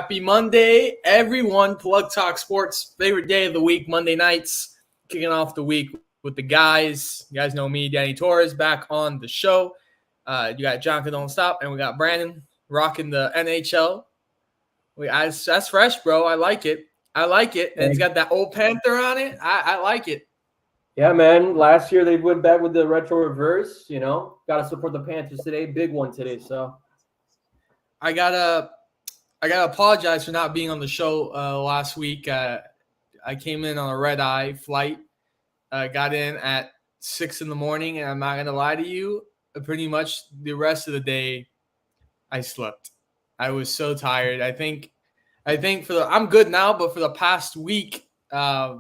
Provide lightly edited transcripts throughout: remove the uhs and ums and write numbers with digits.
Happy Monday, everyone. Plug Talk Sports, favorite day of the week, Monday nights. Kicking off the week with the guys. You guys know me, Danny Torres, back on the show. You got Jonathan Don't Stop, and we got Brandon rocking the NHL. That's fresh, bro. I like it. And it's got that old Panther on it. I like it. Yeah, man. Last year they went back with the retro reverse. Got to support the Panthers today. Big one today. So I gotta apologize for not being on the show last week. I came in on a red-eye flight. Got in at 6 in the morning, and I'm not gonna lie to you. Pretty much the rest of the day, I slept. I was so tired. I think I'm good now, but for the past week, I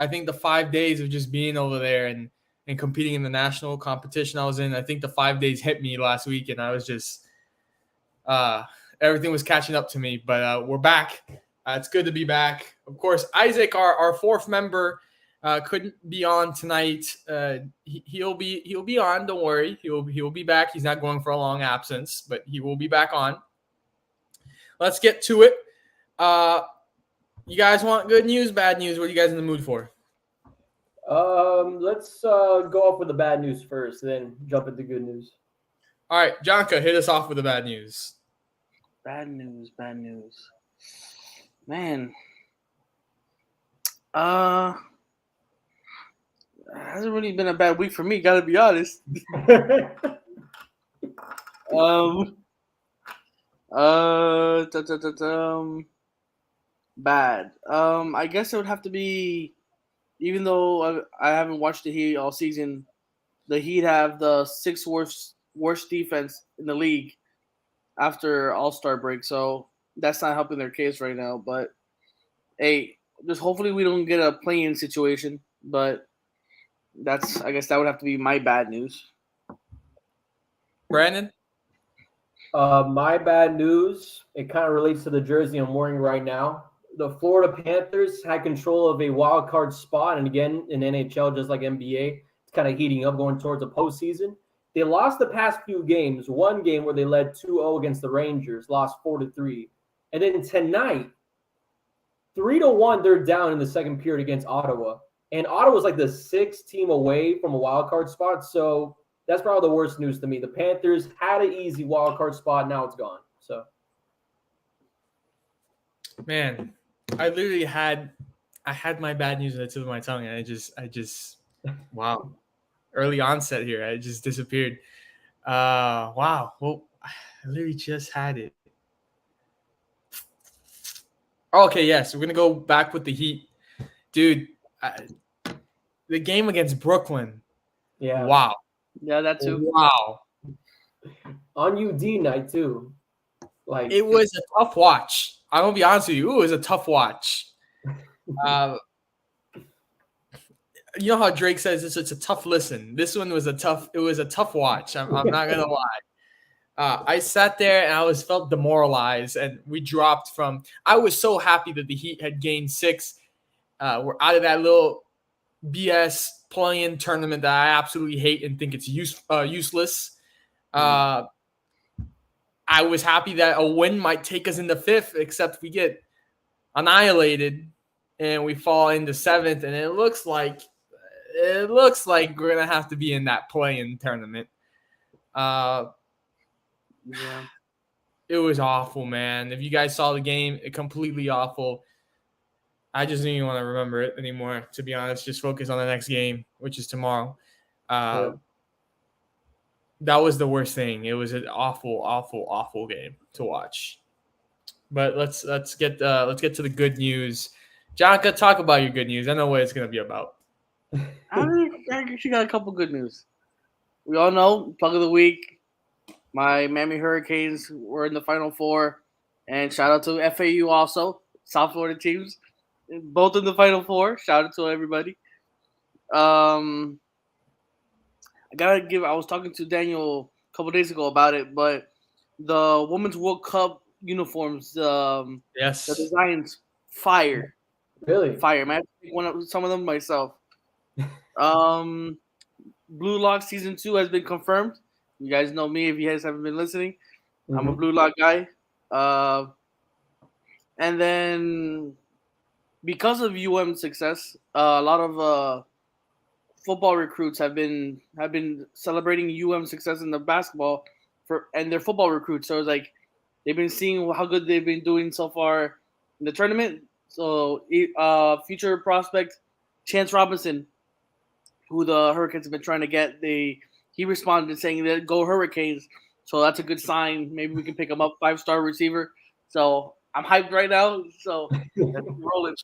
think the 5 days of just being over there and competing in the national competition I was in, I think the 5 days hit me last week, and I was just everything was catching up to me. But we're back. It's good to be back. Of course, Isaac, our fourth member, couldn't be on tonight. He'll be on. Don't worry. He'll be back. He's not going for a long absence, but he will be back on. Let's get to it. You guys want good news, bad news? What are you guys in the mood for? let's go off with the bad news first, then jump into good news. All right, Jonka, hit us off with the bad news. Bad news. Man. Hasn't really been a bad week for me, gotta be honest. Bad. I guess it would have to be, even though I haven't watched the Heat all season, the Heat have the sixth worst defense in the league after All-Star break, so that's not helping their case right now. But hey, just hopefully we don't get a play-in situation. But I guess that would have to be my bad news. Brandon? My bad news, it kind of relates to the jersey I'm wearing right now. The Florida Panthers had control of a wild card spot, and again, in NHL, just like NBA, it's kind of heating up going towards the postseason. They lost the past few games. One game where they led 2-0 against the Rangers, lost 4-3. And then tonight, 3-1, they're down in the second period against Ottawa. And Ottawa's like the sixth team away from a wild card spot, so that's probably the worst news to me. The Panthers had an easy wild card spot, now it's gone. So, man, I literally had my bad news at the tip of my tongue, and I just wow, early onset here. I just disappeared. Wow. Well, I literally just had it. Okay, yes, we're gonna go back with the Heat, dude. The game against Brooklyn. yeah. Wow. Yeah, that too. Wow. On UD night, too. It was a tough watch. I'm going to be honest with you. It was a tough watch. You know how Drake says it's a tough listen. This one was a tough watch. I'm not going to lie. I sat there and I felt demoralized, and we dropped from – I was so happy that the Heat had gained 6. We're out of that little BS play-in tournament that I absolutely hate and think it's useless. I was happy that a win might take us into 5th, except we get annihilated and we fall into 7th, and it looks like we're gonna have to be in that play-in tournament. Yeah. It was awful, man. If you guys saw the game, it completely awful. I just didn't even want to remember it anymore, to be honest. Just focus on the next game, which is tomorrow. That was the worst thing. It was an awful, awful, awful game to watch. But let's get to the good news. Jonka, talk about your good news. I know what it's going to be about. I actually got a couple good news. We all know, plug of the week, my Miami Hurricanes were in the Final Four. And shout out to FAU also, South Florida teams. Both in the Final Four. Shout out to everybody. I was talking to Daniel a couple days ago about it, but the Women's World Cup uniforms, yes, the designs, fire. Really? Fire, man. I have to pick some of them myself. Blue Lock Season 2 has been confirmed. You guys know me if you guys haven't been listening. I'm a Blue Lock guy. And then because of success, a lot of football recruits have been celebrating success in the basketball and their football recruits. So it's like they've been seeing how good they've been doing so far in the tournament. So future prospect Chance Robinson, who the Hurricanes have been trying to get, he responded saying that go Hurricanes. So that's a good sign. Maybe we can pick him up, 5-star receiver. So I'm hyped right now. So let's keep rolling.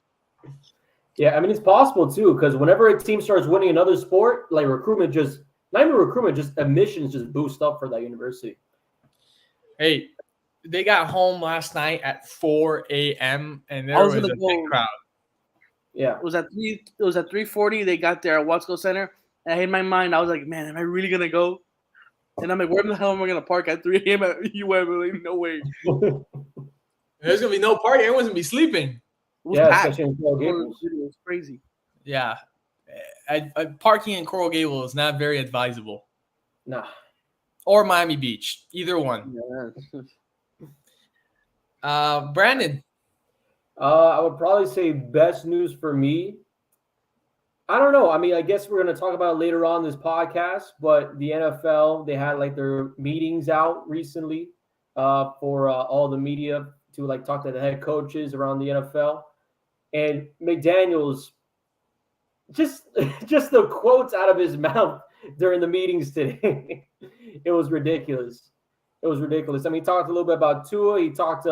Yeah, I mean it's possible too because whenever a team starts winning another sport, like recruitment just not even recruitment, just admissions just boost up for that university. Hey, they got home last night at 4 a.m. and there was a big crowd. Yeah, it was at 3:40. They got there at Watsco Center, and in my mind, I was like, "Man, am I really gonna go?" And I'm like, "Where the hell am I gonna park at 3 a.m. at UM? Like, no way." There's gonna be no party. Everyone's gonna be sleeping. especially in Coral Gables. It was crazy. Yeah, parking in Coral Gables is not very advisable. Nah. Or Miami Beach, either one. Yeah. Brandon. I would probably say best news for me. I don't know. I mean, I guess we're going to talk about it later on this podcast, but the NFL, they had like their meetings out recently for all the media to like talk to the head coaches around the NFL. And McDaniels, just the quotes out of his mouth during the meetings today, it was ridiculous. It was ridiculous. I mean, he talked a little bit about Tua. He talked,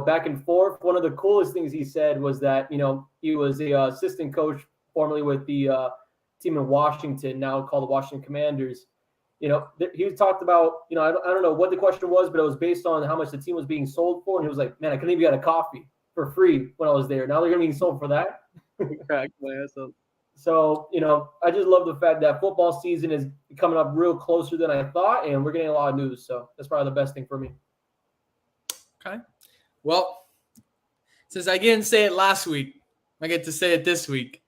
back and forth. One of the coolest things he said was that, he was a assistant coach formerly with the team in Washington, now called the Washington Commanders. He talked about, I don't know what the question was, but it was based on how much the team was being sold for. And he was like, man, I couldn't even get a coffee for free when I was there. Now they're going to be sold for that. Crack my ass up. So, I just love the fact that football season is coming up real closer than I thought, and we're getting a lot of news. So that's probably the best thing for me. Okay. Well, since I didn't say it last week, I get to say it this week.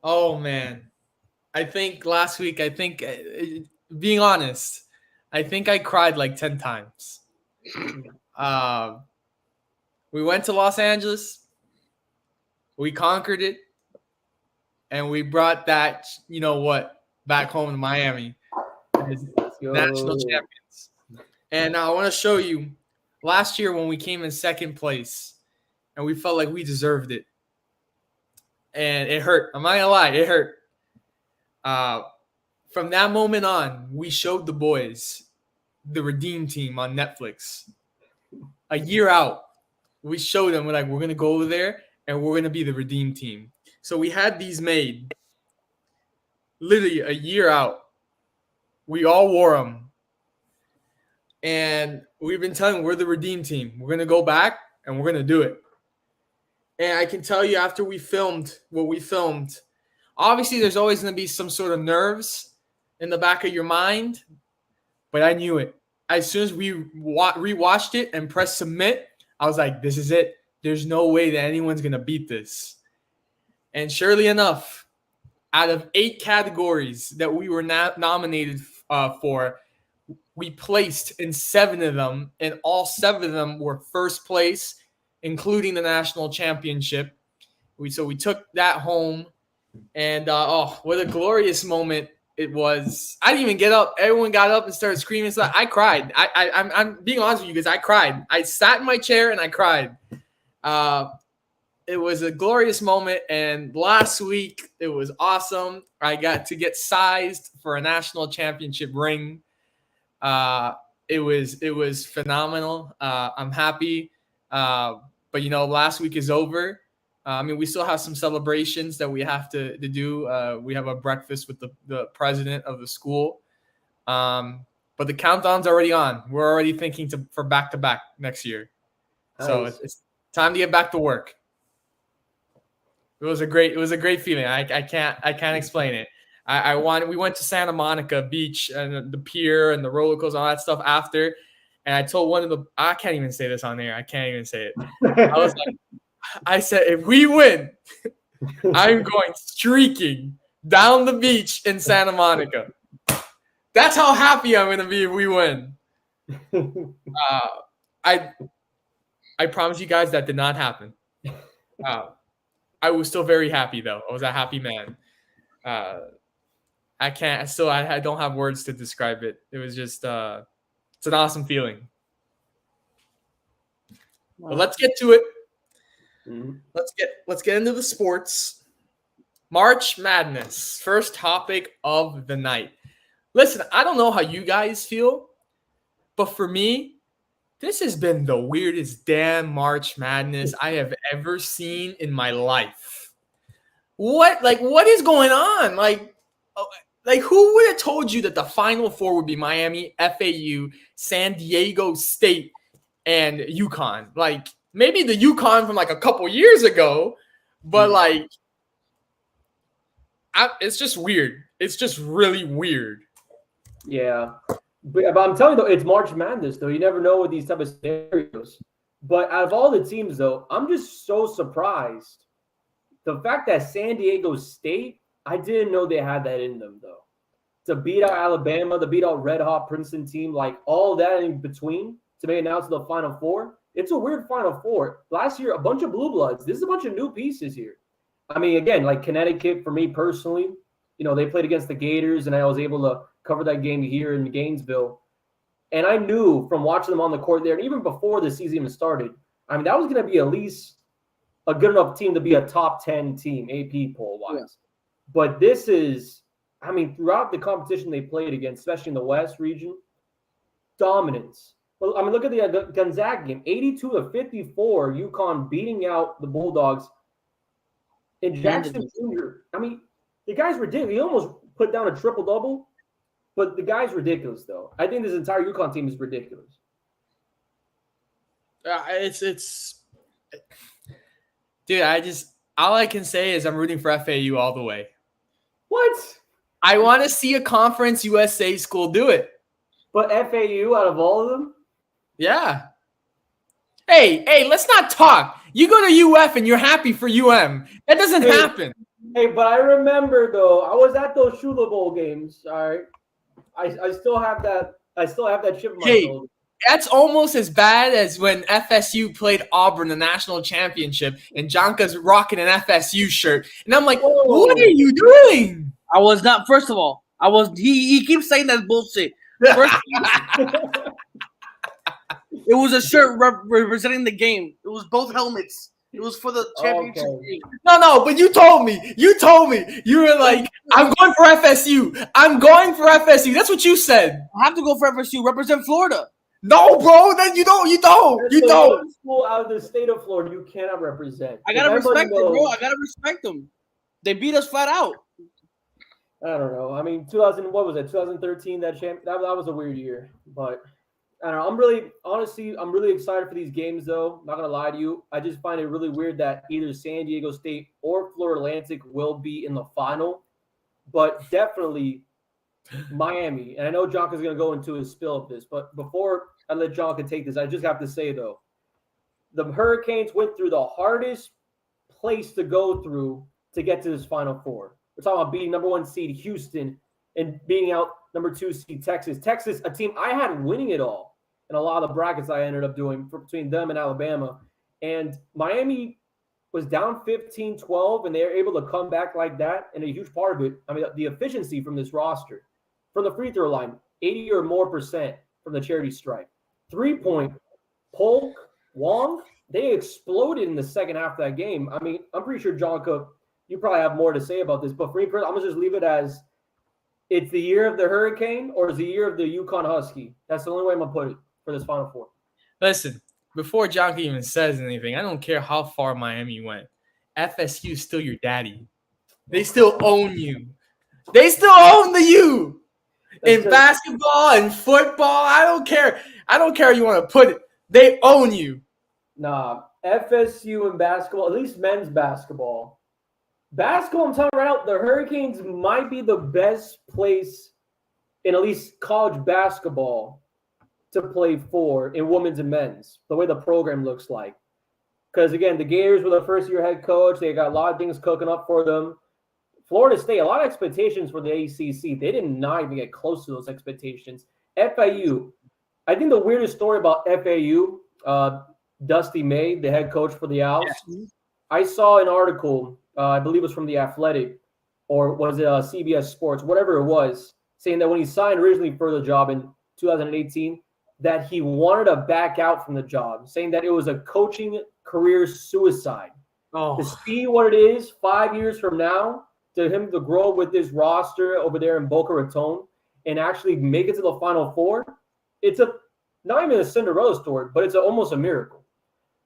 Oh, man. I think last week, being honest, I think I cried like 10 times. We went to Los Angeles. We conquered it. And we brought that, back home to Miami as national champions. And I want to show you last year when we came in second place and we felt like we deserved it. And it hurt. I'm not going to lie. It hurt. From that moment on, we showed the boys the Redeem Team on Netflix. A year out, we showed them, we're going to go over there and we're going to be the Redeem Team. So we had these made literally a year out. We all wore them. And we've been telling them we're the Redeem Team. We're going to go back and we're going to do it. And I can tell you after we filmed what we filmed, obviously there's always going to be some sort of nerves in the back of your mind. But I knew it. As soon as we rewatched it and pressed submit, I was like, this is it. There's no way that anyone's going to beat this. And surely enough, out of 8 categories that we were nominated for, we placed in 7 of them, and all 7 of them were first place, including the national championship. So we took that home, and what a glorious moment it was. I didn't even get up. Everyone got up and started screaming. So I cried. I'm being honest with you guys. I cried. I sat in my chair and I cried. It was a glorious moment, and last week it was awesome. I got to get sized for a national championship ring. It was phenomenal. I'm happy, but last week is over. We still have some celebrations that we have to do. We have a breakfast with the president of the school, but the countdown's already on. We're already thinking for back-to-back next year, so it's time to get back to work. It was a great feeling. I can't explain it. We went to Santa Monica Beach and the pier and the roller coaster, all that stuff after. And I told I can't even say this on air. I can't even say it. I said, if we win, I'm going streaking down the beach in Santa Monica. That's how happy I'm going to be if we win. I promise you guys that did not happen. I was still very happy though. I was a happy man. I don't have words to describe it. It was just it's an awesome feeling. Wow. But let's get to it. Mhm. Let's get into the sports. March Madness, first topic of the night. Listen, I don't know how you guys feel, but for me, this has been the weirdest damn March Madness I have ever seen in my life. What is going on? Like who would have told you that the Final Four would be Miami, FAU, San Diego State, and UConn? Like maybe the UConn from like a couple years ago, but like it's just weird. It's just really weird. Yeah. But I'm telling you, though, it's March Madness, though. You never know with these type of scenarios. But out of all the teams, though, I'm just so surprised. The fact that San Diego State, I didn't know they had that in them, though. To beat out Alabama, to beat out Red Hot Princeton team, like all that in between to make it now to the Final Four. It's a weird Final Four. Last year, a bunch of blue bloods. This is a bunch of new pieces here. I mean, again, like Connecticut, for me personally, they played against the Gators, and I was able to cover that game here in Gainesville. And I knew from watching them on the court there, and even before the season even started, I mean, that was going to be at least a good enough team to be a top 10 team, AP poll-wise. Yeah. But this is, I mean, throughout the competition they played against, especially in the West region, dominance. Well, I mean, look at the Gonzaga game, 82-54, UConn beating out the Bulldogs. And Jackson Jr., I mean, the guy's ridiculous. He almost put down a triple-double, but the guy's ridiculous, though. I think this entire UConn team is ridiculous. Dude, all I can say is I'm rooting for FAU all the way. What? I want to see a Conference USA school do it. But FAU out of all of them? Yeah. Hey, let's not talk. You go to UF and you're happy for UM. That doesn't happen. Hey, but I remember, though, I was at those Shula Bowl games, all right? I still have that. I still have that chip in my shoulder. That's almost as bad as when FSU played Auburn the national championship and Jonka's rocking an FSU shirt. And I'm like, whoa. What are you doing? I was not, first of all, he keeps saying that bullshit. It was a shirt representing the game. It was both helmets. It was for the championship game. No, but you told me. You were like, I'm going for FSU. I'm going for FSU. That's what you said. I have to go for FSU. Represent Florida. No, bro. Then you don't. You don't. School out of the state of Florida, you cannot represent. I gotta respect them, bro. I gotta respect them. They beat us flat out. I don't know. I mean, 2013? That was a weird year, but I don't know. I'm really excited for these games, though. Not gonna lie to you. I just find it really weird that either San Diego State or Florida Atlantic will be in the final, but definitely Miami. And I know Jonka's gonna go into his spill of this, but before I let Jonka take this, I just have to say though, the Hurricanes went through the hardest place to go through to get to this Final Four. We're talking about beating number 1 seed Houston and beating out number 2 seed Texas. Texas, a team I had winning it all in a lot of the brackets I ended up doing between them and Alabama. And Miami was down 15-12, and they were able to come back like that. And a huge part of it, I mean, the efficiency from this roster. From the free throw line, 80 or more % from the charity stripe. 3-point, Polk, Wong, they exploded in the second half of that game. I mean, I'm pretty sure, Jonka, you probably have more to say about this, but for me, I'm going to just leave it as it's the year of the Hurricane or it's the year of the UConn Husky. That's the only way I'm going to put it for this Final Four. Listen, before Jonka even says anything, I don't care how far Miami went. FSU is still your daddy. They still own you. They still own the U. In basketball and football, I don't care. I don't care how you want to put it. They own you. Nah, FSU in basketball, at least men's basketball. Basketball, I'm telling you right now, the Hurricanes might be the best place in at least college basketball to play for in women's and men's, the way the program looks like. Because, again, the Gators were the first-year head coach. They got a lot of things cooking up for them. Florida State, a lot of expectations for the ACC. They did not even get close to those expectations. FAU, I think the weirdest story about FAU, Dusty May, the head coach for the Owls. Yes. I saw an article, I believe it was from The Athletic, or was it CBS Sports, whatever it was, saying that when he signed originally for the job in 2018, that he wanted to back out from the job, saying that it was a coaching career suicide. To Oh, see what it is 5 years from now, to him to grow with this roster over there in Boca Raton and actually make it to the Final Four, it's not even a Cinderella story, but it's almost a miracle.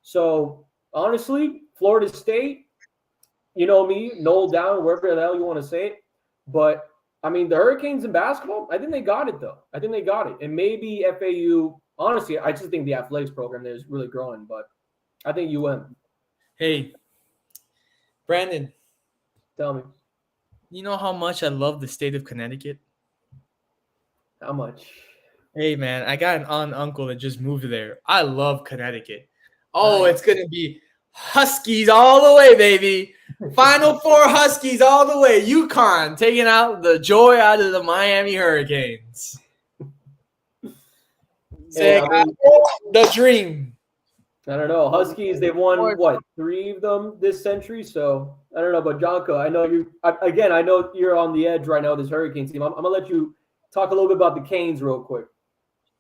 So honestly, Florida State, you know me, Noel down, wherever the hell you want to say it. But I mean, the Hurricanes in basketball, I think they got it though. I think they got it. And maybe FAU, honestly, I just think the athletics program there is really growing, but I think UM. hey, Brandon, Tell me, you know how much I love the state of Connecticut? how much? Hey, man, I got an aunt and uncle that just moved there. I love Connecticut. Oh, Nice. it's going to be Huskies all the way, baby. Final Four Huskies all the way. UConn taking out the joy out of the Miami Hurricanes. Say, I mean, the dream. I don't know. Huskies, they've won what, 3 of them this century? So I don't know. But Jonko, I know I know you're on the edge right now with this Hurricane team. I'm gonna let you talk a little bit about the Canes real quick.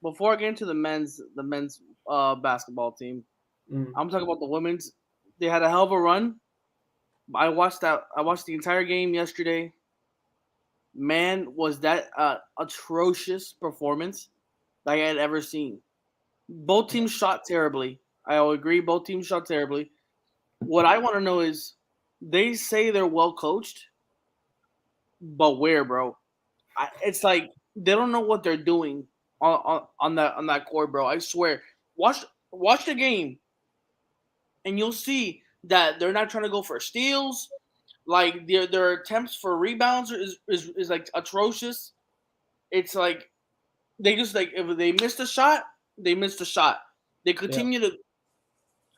Before I get into the men's basketball team, I'm talking about the women's. They had a hell of a run. I watched the entire game yesterday. Man, was that atrocious performance that I had ever seen. Both teams shot terribly. I will agree, both teams shot terribly. What I want to know is, they say they're well coached, but where, bro? It's like they don't know what they're doing on that court, bro. I swear. Watch the game, and you'll see that they're not trying to go for steals. Like their attempts for rebounds is like atrocious. It's like they just, like, if they missed a shot, they missed a shot. They continue to,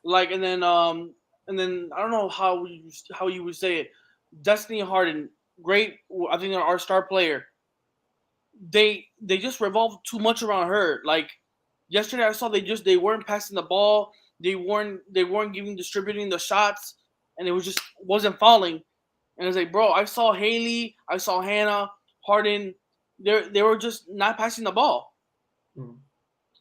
like, and then I don't know how you would say it. Destiny Harden, great. I think our star player. They just revolve too much around her. Like yesterday, I saw they weren't passing the ball. They weren't distributing the shots, and it wasn't falling. And it's like, bro, I saw Haley, I saw Hannah, Harden. They were just not passing the ball. Mm.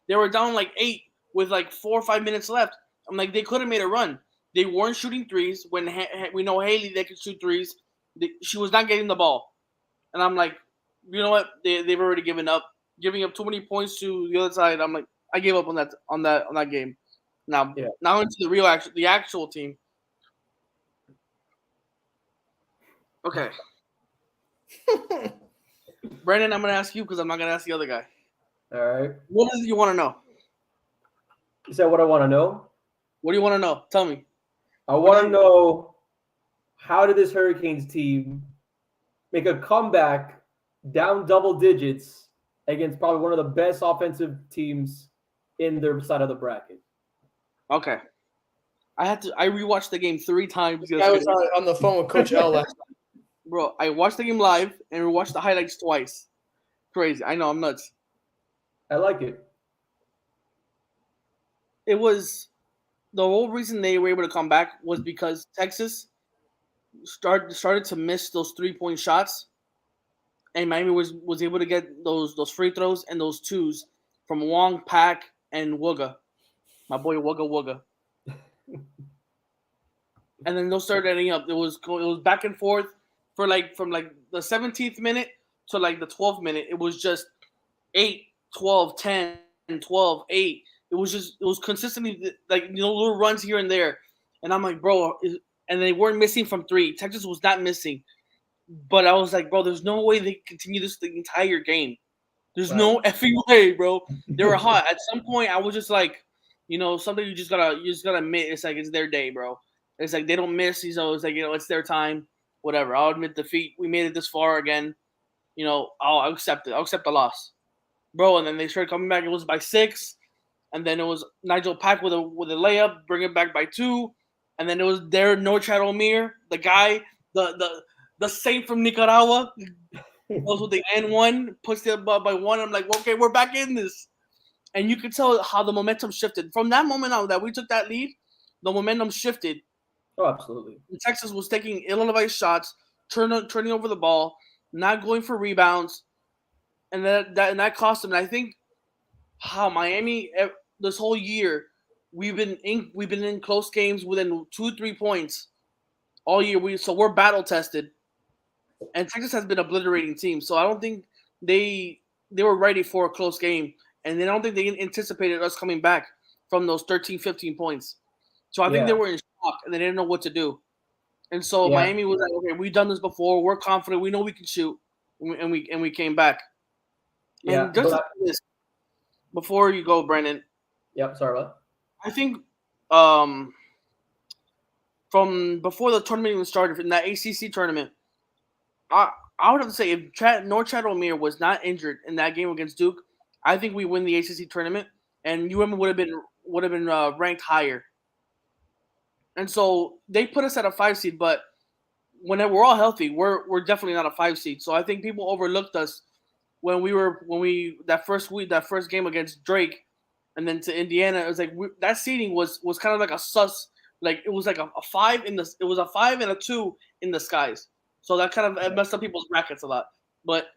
They were down like 8 with like 4 or 5 minutes left. I'm like, they could have made a run. They weren't shooting threes when we know Haley, they can shoot threes. She was not getting the ball. And I'm like, you know what? They've already given up, giving up too many points to the other side. I'm like, I gave up on that game. Now into the actual team. Okay. Brandon, I'm gonna ask you because I'm not gonna ask the other guy. All right. What is it you want to know? Is that what I want to know? What do you want to know? Tell me. I want to know, how did this Hurricanes team make a comeback down double digits against probably one of the best offensive teams in their side of the bracket? Okay. I rewatched the game 3 times. I was on the phone with Coach L last night. Bro, I watched the game live and rewatched the highlights twice. Crazy. I know, I'm nuts. I like it. It was the whole reason they were able to come back was because Texas started to miss those 3-point shots, and Miami was able to get those free throws and those twos from Wong, Pack, and Wooga, my boy Wooga. And then those started ending up. It was back and forth for from the 17th minute to like the 12th minute. It was just 8, 12, 10, 12, 8. It was consistently like little runs here and there, and I'm like, bro, and they weren't missing from 3. Texas was not missing, but I was like, bro, there's no way they continue this the entire game. There's no effing way, bro. They were hot. At some point, I was just like, something you just gotta admit. It's like it's their day, bro. It's like they don't miss. It's like it's their time. Whatever. I'll admit defeat. We made it this far again. I'll accept it. I'll accept the loss, bro. And then they started coming back. It was by 6. And then it was Nigel Pack with a layup, bring it back by 2, and then it was there Norchad Omir, the guy, the saint from Nicaragua, goes with the N1, puts it up by 1. I'm like, okay, we're back in this. And you could tell how the momentum shifted. From that moment on that we took that lead, the momentum shifted. Oh, absolutely. Texas was taking ill-advised shots, turning over the ball, not going for rebounds, and that cost them. And I think how Miami this whole year we've been in close games within 2-3 points all year. We're battle tested, and Texas has been obliterating teams. So I don't think they were ready for a close game, and I don't think they anticipated us coming back from those 13, 15 points. So I think they were in shock and they didn't know what to do. And so Miami was like, okay, we've done this before. We're confident. We know we can shoot, and we came back. Yeah. And just this, before you go, Brandon. Yep. Sorry about. I think from before the tournament even started in that ACC tournament, I would have to say if Chad Omier was not injured in that game against Duke, I think we win the ACC tournament, and UM would have been ranked higher. And so they put us at a 5 seed, but when we're all healthy, we're definitely not a 5 seed. So I think people overlooked us when that first game against Drake, and then to Indiana. It was like that seeding was kind of like a sus, like it was like a 5 and a 2 in the skies. So that kind of messed up people's brackets a lot. But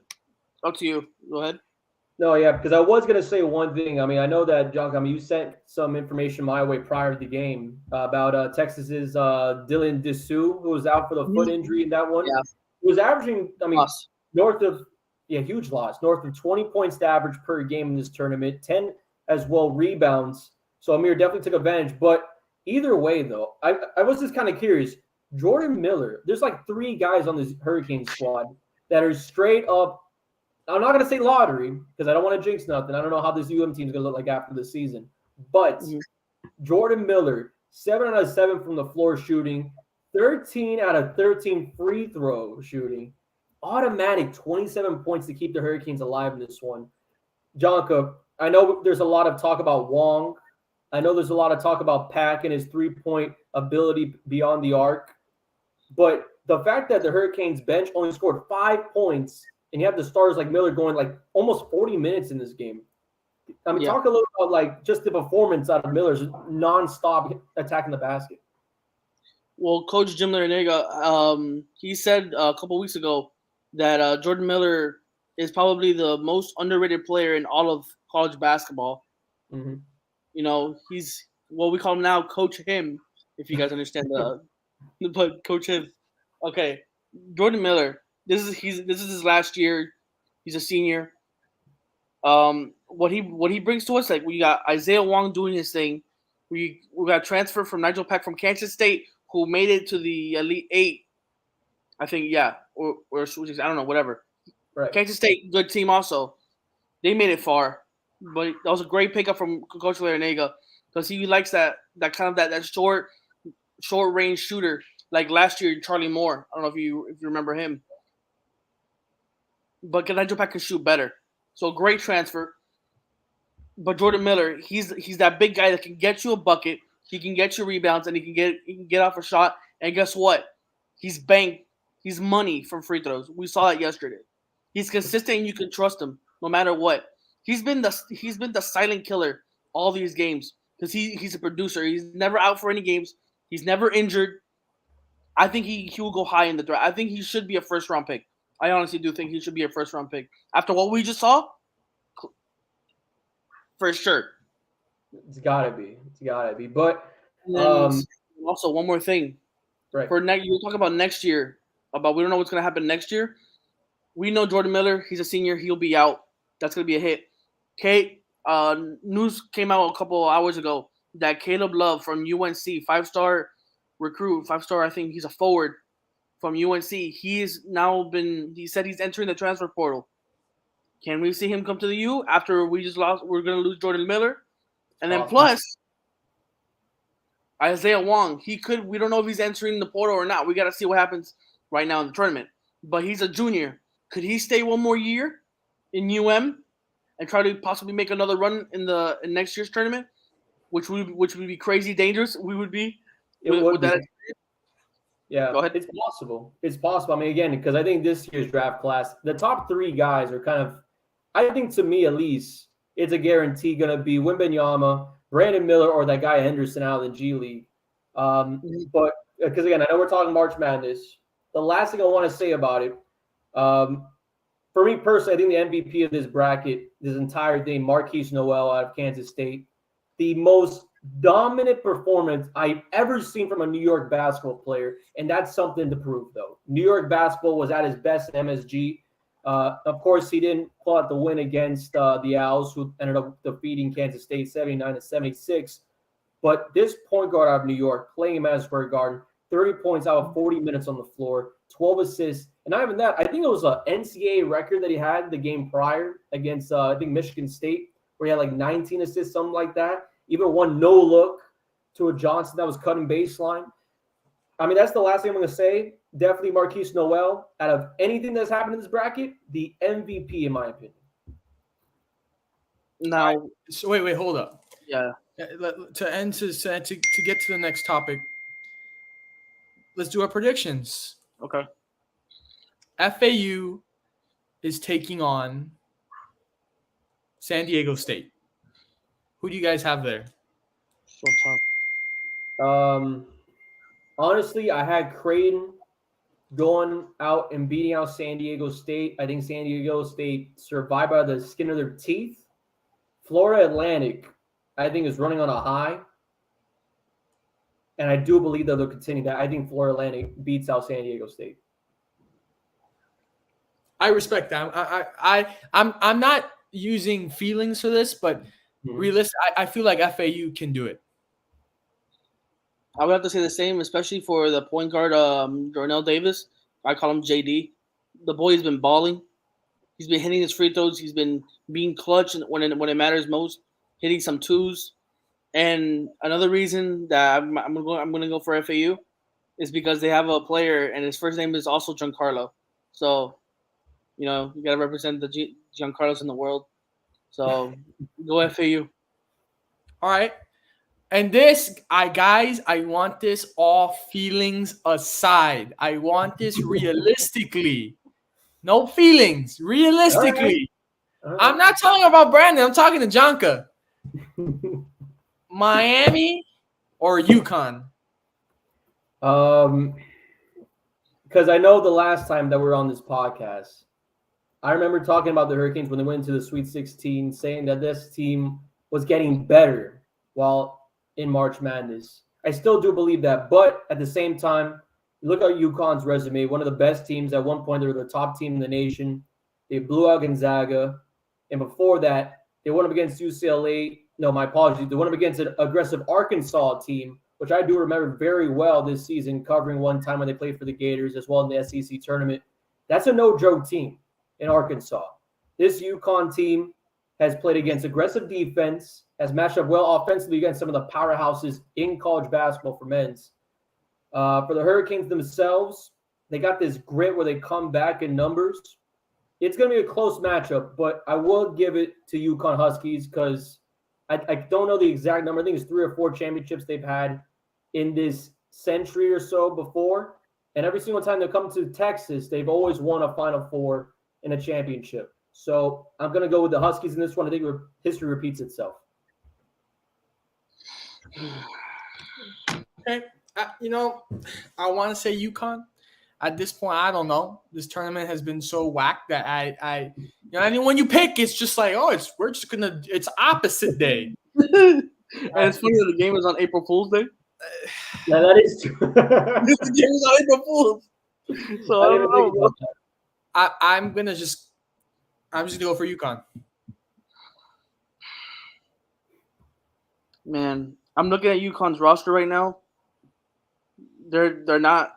up to you. Go ahead. No, yeah, because I was going to say one thing. I mean, I know that, John, you sent some information my way prior to the game about Texas's Dylan Dessou, who was out for the foot injury in that one. Yeah. He was averaging, huge loss, north of 20 points to average per game in this tournament, 10 as well rebounds. So Amir definitely took advantage. But either way, though, I was just kind of curious. Jordan Miller, there's like 3 guys on this Hurricane squad that are straight up, I'm not going to say lottery because I don't want to jinx nothing. I don't know how this UM team is going to look like after the season. But Jordan Miller, 7 out of 7 from the floor shooting, 13 out of 13 free throw shooting, automatic 27 points to keep the Hurricanes alive in this one. Jonka, I know there's a lot of talk about Wong. I know there's a lot of talk about Pack and his 3-point ability beyond the arc. But the fact that the Hurricanes bench only scored 5 points, and you have the stars like Miller going like almost 40 minutes in this game. I mean, talk a little about like just the performance out of Miller's nonstop attacking the basket. Well, Coach Jim Larinaga, he said a couple weeks ago that Jordan Miller is probably the most underrated player in all of college basketball. Mm-hmm. You know, he's what we call him now, Coach Him, if you guys understand but Coach Him. Okay, Jordan Miller. This is his last year. He's a senior. What he brings to us, like we got Isaiah Wong doing his thing. We got transfer from Nigel Pack from Kansas State, who made it to the Elite 8. I think, or I don't know, whatever. Right. Kansas State, good team also. They made it far, but that was a great pickup from Coach Larinaga because he likes that kind of that short range shooter. Like last year, Charlie Moore. I don't know if you remember him. But Nigel Pack can shoot better. So great transfer. But Jordan Miller, he's that big guy that can get you a bucket. He can get you rebounds, and he can get off a shot. And guess what? He's banked. He's money from free throws. We saw that yesterday. He's consistent, and you can trust him no matter what. He's been the silent killer all these games because he's a producer. He's never out for any games. He's never injured. I think he will go high in the draft. I think he should be a first-round pick. I honestly do think he should be a first-round pick. After what we just saw, for sure. It's gotta be. But also, one more thing. Right. You were talking about next year. We don't know what's going to happen next year. We know Jordan Miller. He's a senior. He'll be out. That's going to be a hit. News came out a couple hours ago that Caleb Love from UNC, 5-star recruit, 5-star, I think he's a forward from UNC. He said he's entering the transfer portal. Can we see him come to the U after we just lost? We're going to lose Jordan Miller. And then plus Isaiah Wong, we don't know if he's entering the portal or not. We got to see what happens right now in the tournament. But he's a junior. Could he stay one more year in UM and try to possibly make another run in next year's tournament, which would be crazy dangerous? We would be. Would that. Yeah, go ahead. It's possible. I mean, again, because I think this year's draft class, the top 3 guys are kind of, I think to me at least, it's a guarantee going to be Wembanyama, Brandon Miller, or that guy Henderson out of the G League. But because again, I know we're talking March Madness. The last thing I want to say about it, for me personally, I think the MVP of this bracket, this entire thing, Marquise Noel out of Kansas State, the most dominant performance I've ever seen from a New York basketball player, and that's something to prove, though. New York basketball was at his best in MSG. Of course, he didn't pull out the win against the Owls, who ended up defeating Kansas State 79-76. But this point guard out of New York, playing in Madison Square Garden, 30 points out of 40 minutes on the floor, 12 assists. And not even that, I think it was an NCAA record that he had the game prior against, I think, Michigan State, where he had like 19 assists, something like that. Even one no-look to a Johnson that was cutting baseline. I mean, that's the last thing I'm going to say. Definitely Marquise Noel. Out of anything that's happened in this bracket, the MVP, in my opinion. Now, so wait, hold up. Yeah. To get to the next topic, let's do our predictions. Okay. FAU is taking on San Diego State. Who do you guys have there? So tough. Honestly, I had Creighton going out and beating out San Diego State. I think San Diego State survived by the skin of their teeth. Florida Atlantic, I think, is running on a high. And I do believe that they'll continue that. I think Florida Atlantic beats out San Diego State. I respect that. I'm not using feelings for this, but realistic. I feel like FAU can do it. I would have to say the same, especially for the point guard, Darnell Davis. I call him JD. The boy's been balling. He's been hitting his free throws. He's been being clutch when it matters most, hitting some twos. And another reason that I'm gonna go for FAU is because they have a player, and his first name is also Giancarlo. So, you gotta represent the Giancarlos in the world. So, go FAU. All right. And this, guys, I want this all feelings aside. I want this realistically. No feelings. Realistically. All right. I'm not talking about Brandon. I'm talking to Janka. Miami or UConn? Because I know the last time that we were on this podcast, I remember talking about the Hurricanes when they went into the Sweet 16, saying that this team was getting better while in March Madness. I still do believe that, but at the same time, look at UConn's resume. One of the best teams. At one point, they were the top team in the nation. They blew out Gonzaga, and before that, they went up against UCLA. No, my apologies. They went up against an aggressive Arkansas team, which I do remember very well this season, covering one time when they played for the Gators as well in the SEC tournament. That's a no-joke team in Arkansas. This UConn team has played against aggressive defense, has matched up well offensively against some of the powerhouses in college basketball for men's. For the Hurricanes themselves, they got this grit where they come back in numbers. It's going to be a close matchup, but I will give it to UConn Huskies because I don't know the exact number. I think it's 3 or 4 championships they've had in this century or so before. And every single time they come to Texas, they've always won a Final Four in a championship. So I'm going to go with the Huskies in this one. I think history repeats itself. Okay. I want to say UConn. At this point, I don't know. This tournament has been so whack that I when you pick, it's just like, it's opposite day. And it's funny that the game is on April Fool's Day. Yeah, that is true. The game is on April Fool's. So I don't know. I'm just gonna go for UConn. Man, I'm looking at UConn's roster right now. They're not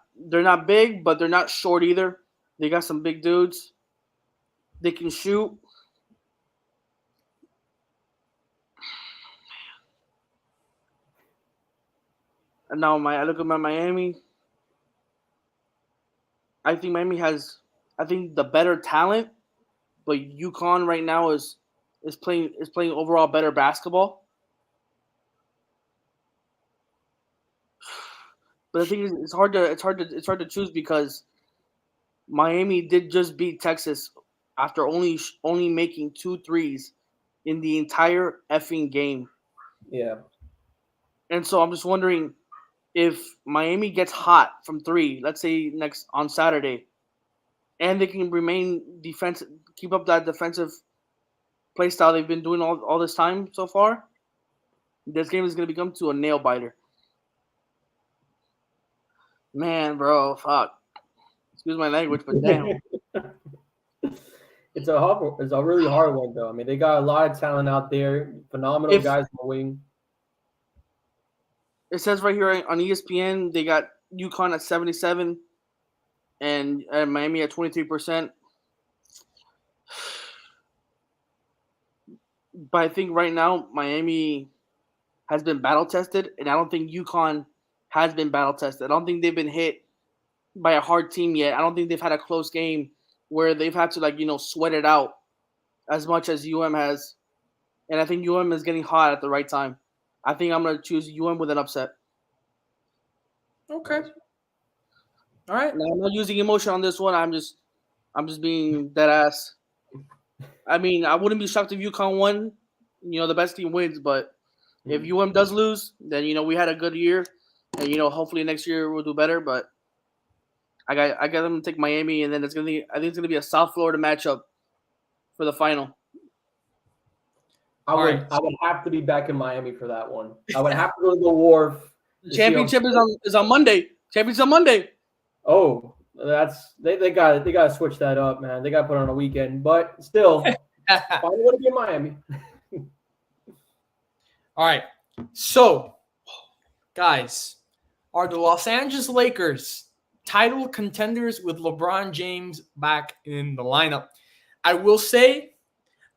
big, but they're not short either. They got some big dudes. They can shoot. And now I look at my Miami. I think Miami has the better talent, but UConn right now is playing overall better basketball. But the thing is, it's hard to choose because Miami did just beat Texas after only making 2 threes in the entire effing game. Yeah. And so I'm just wondering if Miami gets hot from 3, let's say next on Saturday, and they can remain defensive, keep up that defensive play style they've been doing all this time so far, this game is going to become to a nail biter. Man, bro, fuck. Excuse my language, but damn. It's a really hard one though. I mean, they got a lot of talent out there, phenomenal guys on the wing. It says right here on ESPN they got UConn at 77 and Miami at 23%. But I think right now Miami has been battle tested, and I don't think UConn has been battle tested. I don't think they've been hit by a hard team yet. I don't think they've had a close game where they've had to sweat it out as much as UM has. And I think UM is getting hot at the right time. I think I'm going to choose UM with an upset. Okay. All right. Now, I'm not using emotion on this one. I'm just being dead ass. I mean, I wouldn't be shocked if UConn won. The best team wins, but if UM does lose, then we had a good year, and hopefully next year we'll do better. But I got them to take Miami, and then I think it's gonna be a South Florida matchup for the final. I would have to be back in Miami for that one. I would have to go to the Wharf. The championship is on Monday. Championship's on Monday. Oh, they got to switch that up, man. They got to put it on a weekend, but still, I want to be in Miami. All right. So, guys, are the Los Angeles Lakers title contenders with LeBron James back in the lineup? I will say,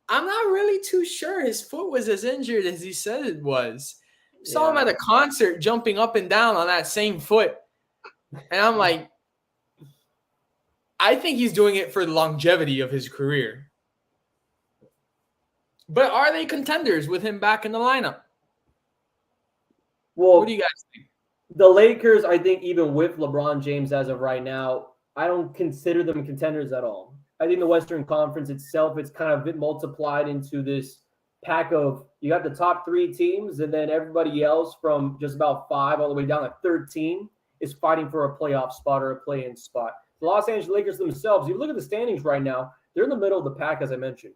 I'm not really too sure his foot was as injured as he said it was. Saw him at a concert jumping up and down on that same foot. And I'm like, I think he's doing it for the longevity of his career. But are they contenders with him back in the lineup? Well, what do you guys think? The Lakers, I think, even with LeBron James as of right now, I don't consider them contenders at all. I think the Western Conference itself, it's kind of been multiplied into this pack of, you got the top 3 teams, and then everybody else from just about 5 all the way down to 13 is fighting for a playoff spot or a play-in spot. The Los Angeles Lakers themselves, you look at the standings right now, they're in the middle of the pack, as I mentioned.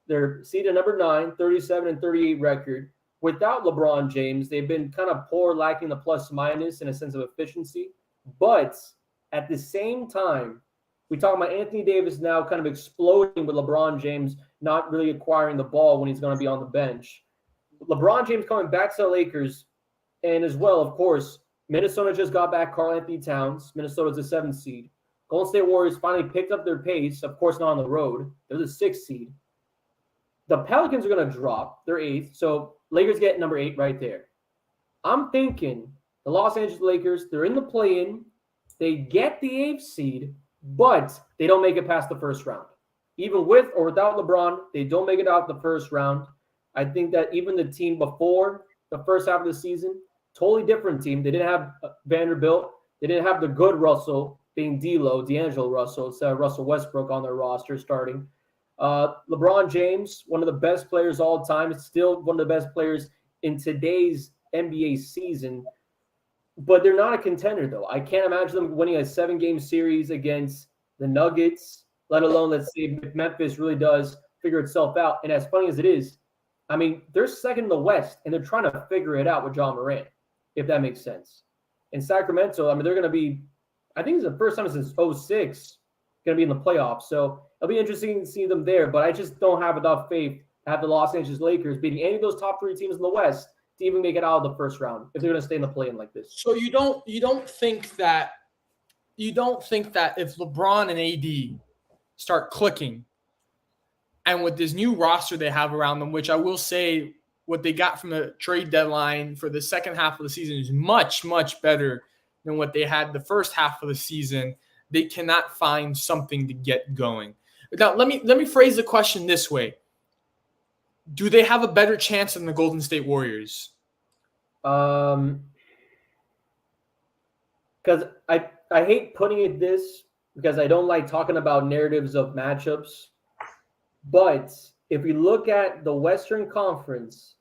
They're seeded number 9, 37-38 record. Without LeBron James, they've been kind of poor, lacking the plus-minus in a sense of efficiency. But at the same time, we talk about Anthony Davis now kind of exploding with LeBron James not really acquiring the ball when he's going to be on the bench. LeBron James coming back to the Lakers, and as well, of course, Minnesota just got back Karl Anthony Towns. Minnesota's a 7th seed. Golden State Warriors finally picked up their pace, of course not on the road. They're the 6th seed. The Pelicans are going to drop. They're 8th, so Lakers get number 8 right there. I'm thinking the Los Angeles Lakers, they're in the play-in. They get the 8th seed, but they don't make it past the first round. Even with or without LeBron, they don't make it out the first round. I think that even the team before the first half of the season, totally different team. They didn't have Vanderbilt. They didn't have the good Russell being D'Angelo Russell instead of Russell Westbrook on their roster starting. LeBron James, one of the best players all time. It's still one of the best players in today's NBA season. But they're not a contender, though. I can't imagine them winning a 7-game series against the Nuggets, let alone, let's say, if Memphis really does figure itself out. And as funny as it is, I mean, they're second in the West, and they're trying to figure it out with John Morant, if that makes sense. In Sacramento, I mean, they're going to be, I think it's the first time since 2006, going to be in the playoffs. So it'll be interesting to see them there, but I just don't have enough faith to have the Los Angeles Lakers beating any of those top 3 teams in the West to even make it out of the first round if they're going to stay in the play-in like this. So you don't think that if LeBron and AD start clicking, and with this new roster they have around them, which I will say what they got from the trade deadline for the second half of the season is much, much better than what they had the first half of the season, they cannot find something to get going. Now, let me phrase the question this way. Do they have a better chance than the Golden State Warriors? Because I hate putting it this because I don't like talking about narratives of matchups. But if we look at the Western Conference,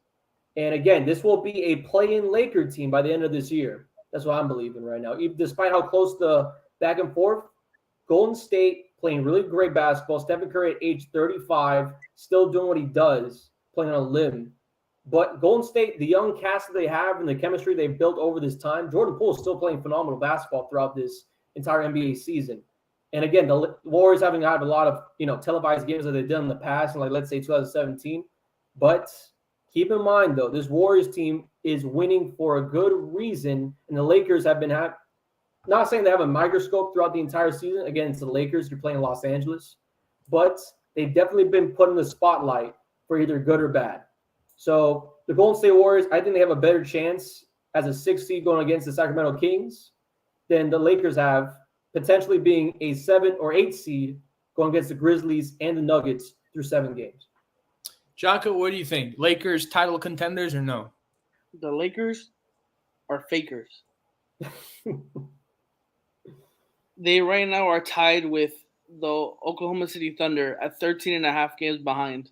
and again, this will be a play-in Laker team by the end of this year. That's what I'm believing right now. Despite how close the back and forth, Golden State playing really great basketball. Stephen Curry at age 35, still doing what he does, playing on a limb. But Golden State, the young cast that they have and the chemistry they've built over this time, Jordan Poole is still playing phenomenal basketball throughout this entire NBA season. And again, the Warriors having had a lot of televised games that they've done in the past, and like let's say 2017. But keep in mind, though, this Warriors team is winning for a good reason, and the Lakers have been not saying they have a microscope throughout the entire season. Again, it's the Lakers. You're playing in Los Angeles. But they've definitely been put in the spotlight for either good or bad. So the Golden State Warriors, I think they have a better chance as a 6th seed going against the Sacramento Kings than the Lakers have, potentially being a 7 or 8 seed going against the Grizzlies and the Nuggets through 7 games. Jocko, what do you think? Lakers title contenders or no? The Lakers are fakers. They right now are tied with the Oklahoma City Thunder at 13 and a half games behind,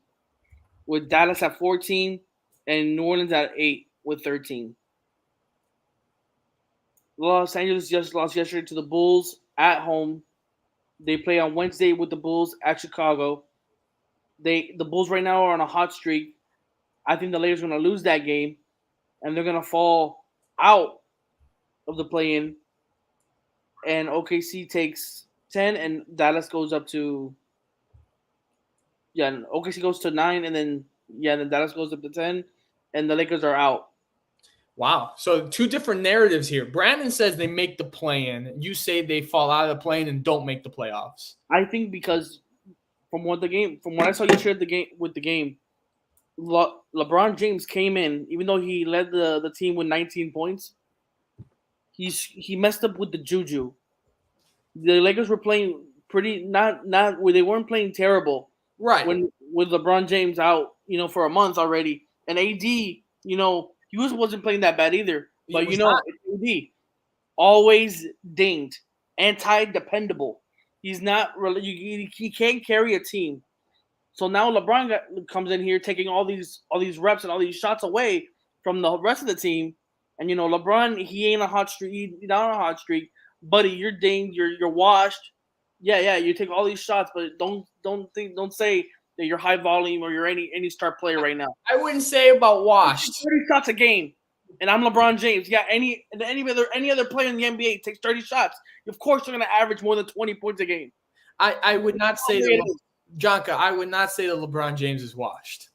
with Dallas at 14 and New Orleans at 8 with 13. Los Angeles just lost yesterday to the Bulls at home. They play on Wednesday with the Bulls at Chicago. The Bulls right now are on a hot streak. I think the Lakers are going to lose that game, and they're going to fall out of the play-in. And OKC takes 10, and Dallas goes up to and OKC goes to 9, and then Dallas goes up to 10, and the Lakers are out. Wow. So 2 different narratives here. Brandon says they make the play-in. You say they fall out of the play-in and don't make the playoffs. I think because from what I saw yesterday with the game, LeBron James came in, even though he led the team with 19 points. He messed up with the juju. The Lakers were playing pretty not where they weren't playing terrible. Right. With LeBron James out, for a month already, and AD, he wasn't playing that bad either. But AD always dinged, anti-dependable. He's not really. He can't carry a team. So now LeBron comes in here taking all these reps and all these shots away from the rest of the team. And LeBron, he ain't a hot streak. He's not on a hot streak, buddy. You're dinged. You're washed. Yeah. You take all these shots, but don't say that you're high volume or you're any star player right now. I wouldn't say about washed. 30 shots a game, and I'm LeBron James. Yeah, any other player in the NBA takes 30 shots. Of course, they're going to average more than 20 points a game. I would not say that, Jonka, I would not say that LeBron James is washed.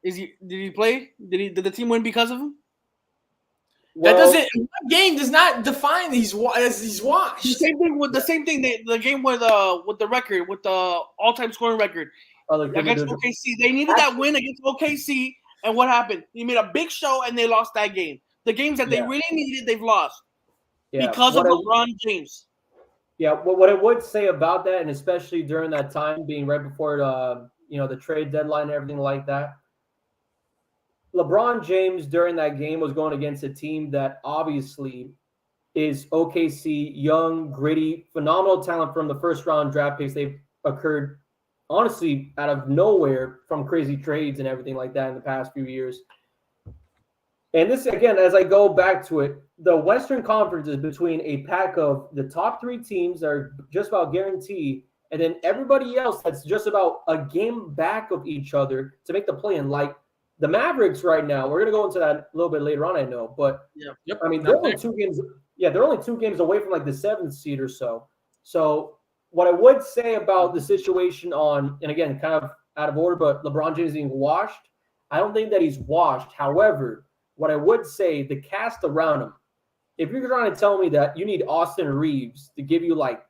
Did he play? Did the team win because of him? Well, that game does not define he's washed. The same thing. The game with the record, with the all-time scoring record against OKC. They needed that win against OKC, and what happened? He made a big show, and they lost that game. The games that they really needed, they've lost because of LeBron James. Yeah, what I would say about that, and especially during that time being right before the trade deadline and everything like that, LeBron James during that game was going against a team that obviously is OKC, young, gritty, phenomenal talent from the first round draft picks. They've occurred, honestly, out of nowhere from crazy trades and everything like that in the past few years. And this, again, as I go back to it, the Western Conference is between a pack of the top 3 teams that are just about guaranteed, and then everybody else that's just about a game back of each other to make the play-in. Like the Mavericks right now, we're going to go into that a little bit later on, I know. But, I mean, they're only 2 games. Yeah, they're only 2 games away from like the 7th seed or so. So what I would say about the situation and again, kind of out of order, but LeBron James being washed, I don't think that he's washed. However, what I would say, the cast around him, if you're trying to tell me that you need Austin Reeves to give you like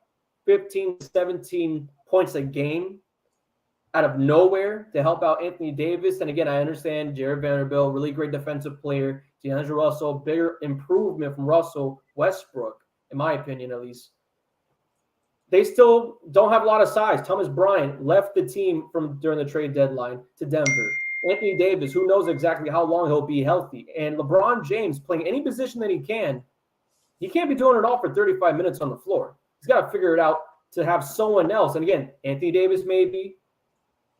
15, 17 points a game out of nowhere to help out Anthony Davis, and again, I understand Jared Vanderbilt, really great defensive player, D'Angelo Russell, bigger improvement from Russell Westbrook, in my opinion at least. They still don't have a lot of size. Thomas Bryant left the team during the trade deadline to Denver. Anthony Davis, who knows exactly how long he'll be healthy. And LeBron James playing any position that he can't be doing it all for 35 minutes on the floor. He's got to figure it out to have someone else. And again, Anthony Davis maybe,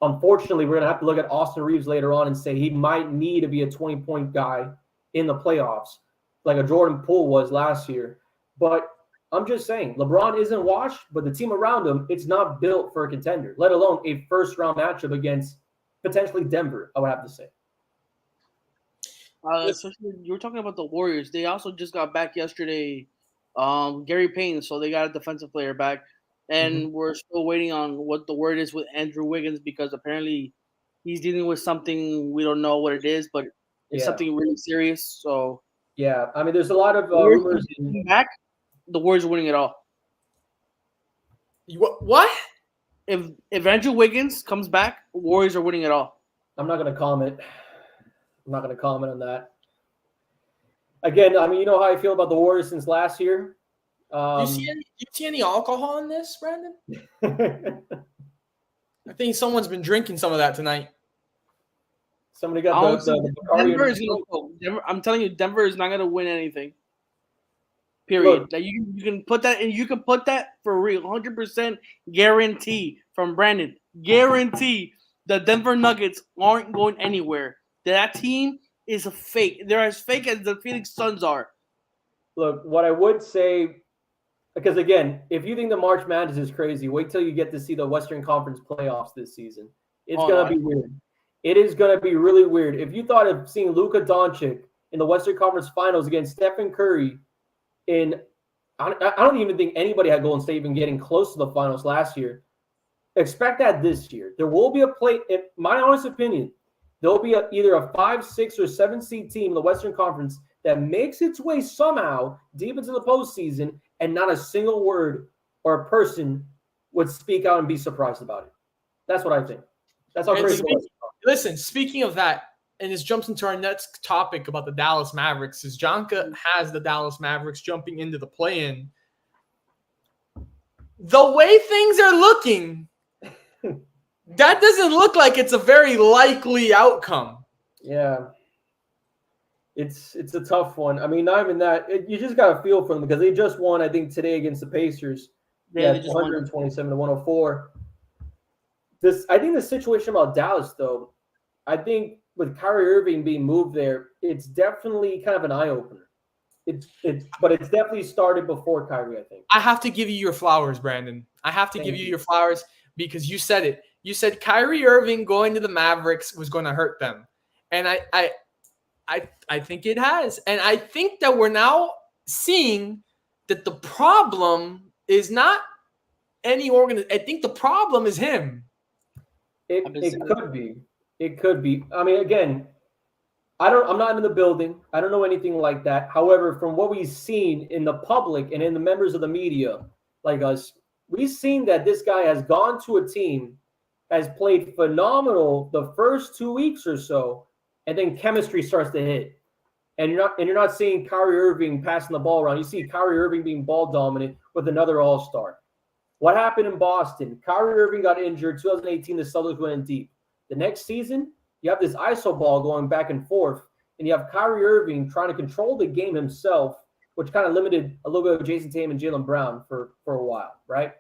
Unfortunately, we're going to have to look at Austin Reeves later on and say he might need to be a 20-point guy in the playoffs, like a Jordan Poole was last year. But I'm just saying, LeBron isn't washed, but the team around him, it's not built for a contender, let alone a first-round matchup against potentially Denver, I would have to say. Especially you were talking about the Warriors. They also just got back yesterday, Gary Payne, so they got a defensive player back, and we're still waiting on what the word is with Andrew Wiggins because apparently he's dealing with something we don't know what it is, but it's something really serious. So yeah, I mean, there's a lot of rumors. Back, the Warriors are winning it all. What? If Andrew Wiggins comes back, Warriors are winning it all. I'm not going to comment. I'm not going to comment on that. Again, I mean, you know how I feel about the Warriors since last year. Do you see any alcohol in this, Brandon? I think someone's been drinking some of that tonight. Somebody got the Denver is Denver, I'm telling you, Denver is not going to win anything. Period. Look, you can put that, and you can put that for real, 100% guarantee from Brandon. Guarantee the Denver Nuggets aren't going anywhere. That team is a fake. They're as fake as the Phoenix Suns are. Look, what I would say, because again, if you think the March Madness is crazy, wait till you get to see the Western Conference playoffs this season. It's going to be weird. It is going to be really weird. If you thought of seeing Luka Doncic in the Western Conference Finals against Stephen Curry, I don't even think anybody had Golden State even getting close to the finals last year. Expect that this year. There will be in my honest opinion, there'll be either a 5, 6, or 7 seed team in the Western Conference that makes its way somehow deep into the postseason, and not a single word or a person would speak out and be surprised about it. That's what I think. That's how crazy it was. Listen, speaking of that, and this jumps into our next topic about the Dallas Mavericks, is Jonka has the Dallas Mavericks jumping into the play-in. The way things are looking, that doesn't look like it's a very likely outcome. Yeah. It's a tough one. I mean, not even that. You just got to feel for them because they just won, I think, today against the Pacers. Yeah, 127-104. I think the situation about Dallas, though, I think with Kyrie Irving being moved there, it's definitely kind of an eye-opener. But it's definitely started before Kyrie, I think. I have to give you your flowers, Brandon. I have to give you your flowers because you said it. You said Kyrie Irving going to the Mavericks was going to hurt them. And I think it has. And I think that we're now seeing that the problem is not any organization. I think the problem is him. It could be. It could be. I mean, again, I'm not in the building. I don't know anything like that. However, from what we've seen in the public and in the members of the media like us, we've seen that this guy has gone to a team, has played phenomenal the first 2 weeks or so, and then chemistry starts to hit. And you're not seeing Kyrie Irving passing the ball around. You see Kyrie Irving being ball dominant with another all-star. What happened in Boston? Kyrie Irving got injured. 2018, the Celtics went in deep. The next season, you have this iso ball going back and forth, and you have Kyrie Irving trying to control the game himself, which kind of limited a little bit of Jason Tatum and Jaylen Brown for a while, right?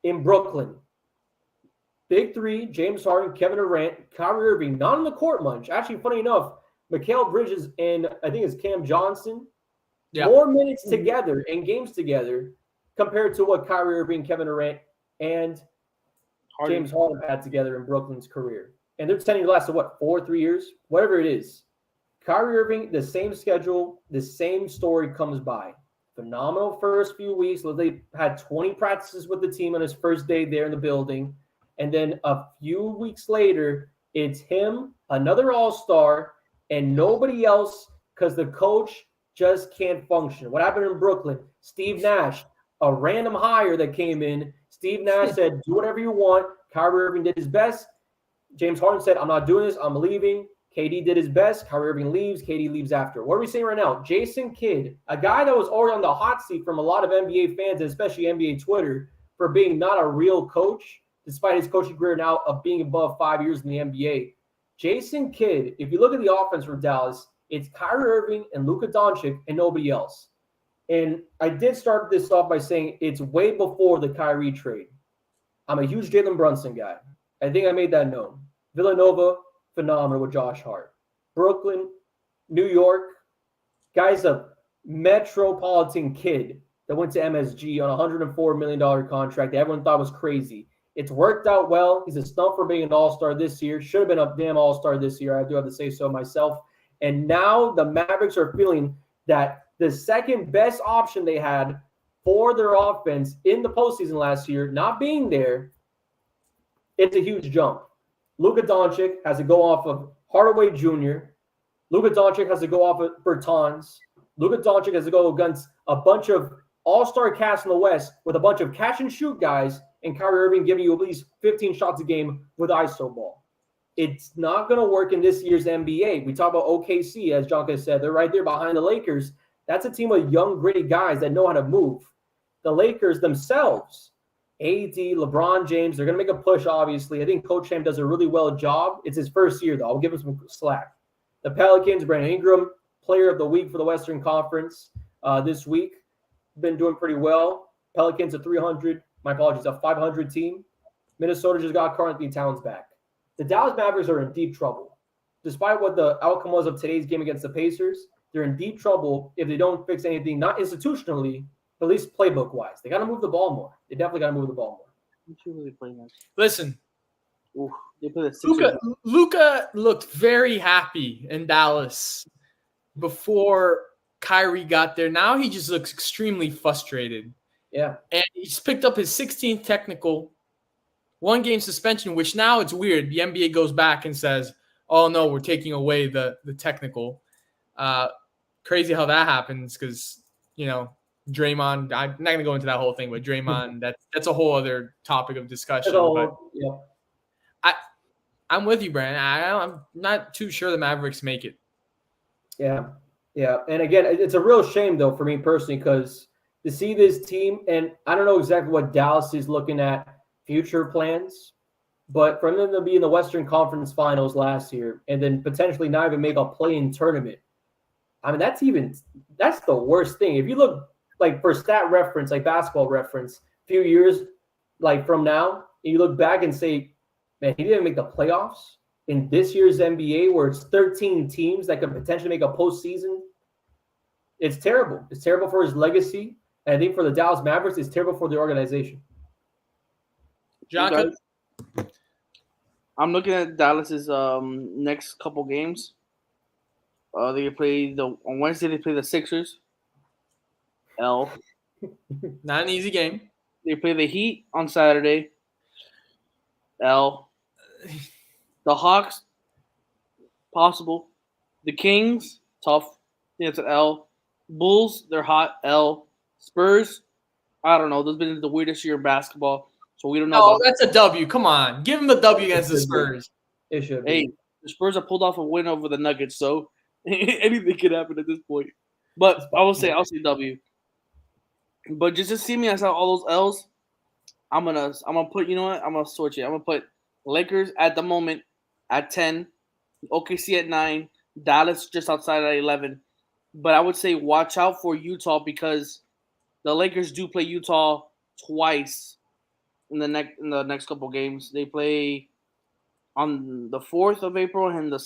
In Brooklyn, big three, James Harden, Kevin Durant, Kyrie Irving, not on the court much. Actually, funny enough, Mikal Bridges and I think it's Cam Johnson, more minutes together and games together compared to what Kyrie Irving, Kevin Durant, and James Harden had together in Brooklyn's career. And they're tending to last, 3 years? Whatever it is. Kyrie Irving, the same schedule, the same story comes by. Phenomenal first few weeks. They had 20 practices with the team on his first day there in the building. And then a few weeks later, it's him, another all-star, and nobody else because the coach just can't function. What happened in Brooklyn? Steve Nash, a random hire that came in. Steve Nash said, do whatever you want. Kyrie Irving did his best. James Harden said, I'm not doing this. I'm leaving. KD did his best. Kyrie Irving leaves. KD leaves after. What are we saying right now? Jason Kidd, a guy that was already on the hot seat from a lot of NBA fans, and especially NBA Twitter, for being not a real coach, despite his coaching career now of being above 5 years in the NBA. Jason Kidd, if you look at the offense for Dallas, it's Kyrie Irving and Luka Doncic and nobody else. And I did start this off by saying it's way before the Kyrie trade. I'm a huge Jalen Brunson guy. I think I made that known. Villanova, phenomenal with Josh Hart. Brooklyn, New York, guy's a metropolitan kid that went to MSG on a $104 million contract that everyone thought was crazy. It's worked out well. He's a stump for being an all-star this year. Should have been a damn all-star this year. I do have to say so myself. And now the Mavericks are feeling that the second best option they had for their offense in the postseason last year, not being there, it's a huge jump. Luka Doncic has to go off of Hardaway Jr. Luka Doncic has to go off of Bertans. Luka Doncic has to go against a bunch of all-star cast in the West with a bunch of catch-and-shoot guys and Kyrie Irving giving you at least 15 shots a game with ISO ball. It's not going to work in this year's NBA. We talk about OKC, as Jonka said. They're right there behind the Lakers. That's a team of young, gritty guys that know how to move. The Lakers themselves, AD, LeBron James, they're going to make a push, obviously. I think Coach Ham does a really well job. It's his first year, though. I'll give him some slack. The Pelicans, Brandon Ingram, player of the week for the Western Conference this week. Been doing pretty well. Pelicans a 300, my apologies, a 500 team. Minnesota just got Karl Anthony Towns back. The Dallas Mavericks are in deep trouble. Despite what the outcome was of today's game against the Pacers, they're in deep trouble if they don't fix anything, not institutionally, but at least playbook-wise. They got to move the ball more. They definitely got to move the ball more. Listen, Ooh, they play the Luka looked very happy in Dallas before Kyrie got there. Now he just looks extremely frustrated. Yeah. And he's picked up his 16th technical, 1-game suspension, which now it's weird. The NBA goes back and says, oh, no, we're taking away the technical. Crazy how that happens because, Draymond, I'm not going to go into that whole thing, but Draymond, that's a whole other topic of discussion. But I'm with you, Brandon. I'm not too sure the Mavericks make it. Yeah. Yeah. And again, it's a real shame, though, for me personally, because to see this team, and I don't know exactly what Dallas is looking at future plans, but for them to be in the Western Conference Finals last year and then potentially not even make a play-in tournament, I mean, that's the worst thing. If you look, like, for stat reference, like basketball reference, a few years, like, from now, and you look back and say, man, he didn't make the playoffs in this year's NBA where it's 13 teams that could potentially make a postseason. It's terrible. It's terrible for his legacy. And I think for the Dallas Mavericks, it's terrible for the organization. Jonka? I'm looking at Dallas's next couple games. They play on Wednesday. They play the Sixers. L. Not an easy game. They play the Heat on Saturday. L. The Hawks, possible. The Kings, tough. Yeah, it's an L. Bulls, they're hot. L. Spurs, I don't know. This has been the weirdest year in basketball, so we don't know. No, that's a W. Come on, give them a W against the Spurs. It should be. Hey, the Spurs have pulled off a win over the Nuggets, so anything could happen at this point. But I'll say W. But just to see me as all those L's, I'm gonna put. You know what? I'm gonna switch it. I'm gonna put Lakers at the moment at 10, OKC at 9, Dallas just outside at 11. But I would say watch out for Utah because the Lakers do play Utah twice in the next couple games. They play on the 4th of April and the